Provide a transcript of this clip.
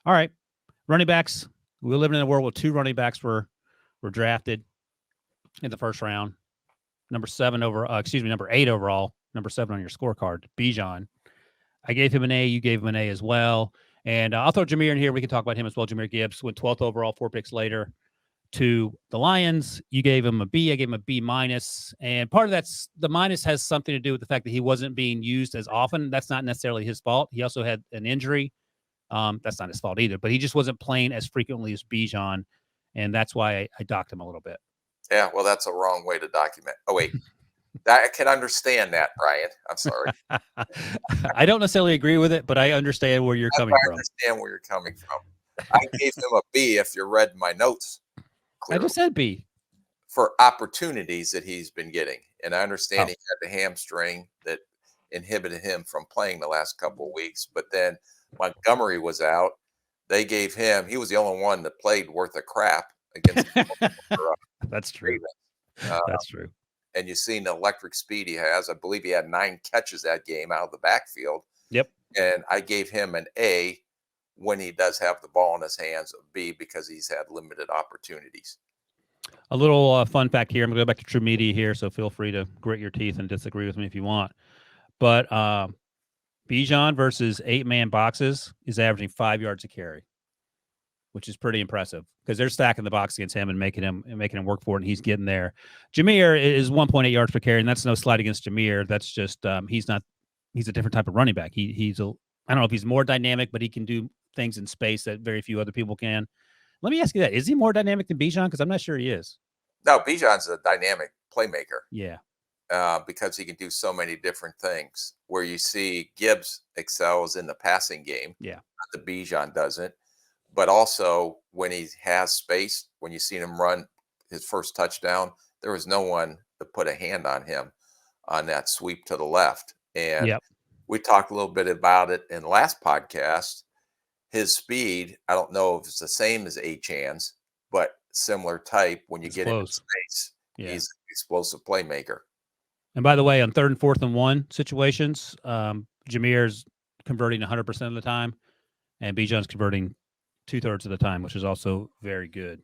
All right. Running backs. We're living in a world where 2 running backs were drafted in the first round. Number 8 overall. Number 7 on your scorecard. Bijan. I gave him an A. You gave him an A as well. And I'll throw Jahmyr in here. We can talk about him as well. Jahmyr Gibbs went 12th overall, 4 picks later to the Lions. You gave him a B. I gave him a B minus. And part of that's the minus has something to do with the fact that he wasn't being used as often. That's not necessarily his fault. He also had an injury. That's not his fault either, but he just wasn't playing as frequently as Bijan. And that's why I docked him a little bit. Yeah, well, that's a wrong way to document. Oh, wait. I can understand that, Brian. I'm sorry. I don't necessarily agree with it, but I understand where you're coming from. I understand where you're coming from. I gave him a B if you read my notes clearly. I just said B. For opportunities that he's been getting. And I understand he had the hamstring that inhibited him from playing the last couple of weeks. But then Montgomery was out. They gave him – he was the only one that played worth a crap against That's true. That's true. And you've seen the electric speed he has. I believe he had 9 catches that game out of the backfield. Yep. And I gave him an A when he does have the ball in his hands, a B because he's had limited opportunities. A little fun fact here. I'm going to go back to True Media here, so feel free to grit your teeth and disagree with me if you want. But Bijan versus 8-man boxes is averaging 5 yards a carry, which is pretty impressive because they're stacking the box against him and making him work for it, and he's getting there. Jahmyr is 1.8 yards per carry, and that's no slight against Jahmyr. That's just he's a different type of running back. I don't know if he's more dynamic, but he can do things in space that very few other people can. Let me ask you that. Is he more dynamic than Bijan? Because I'm not sure he is. No, Bijan's a dynamic playmaker. Yeah. Because he can do so many different things. Where you see Gibbs excels in the passing game. Yeah. The Bijan doesn't. But also when he has space, when you seen him run his first touchdown, there was no one to put a hand on him on that sweep to the left. And we talked a little bit about it in the last podcast. His speed, I don't know if it's the same as Achan's, but similar type. When you get into space, he's an explosive playmaker. And by the way, on 3rd and 4th and 1 situations, Jahmyr's converting 100% of the time, and Bijan's converting 2/3 of the time, which is also very good.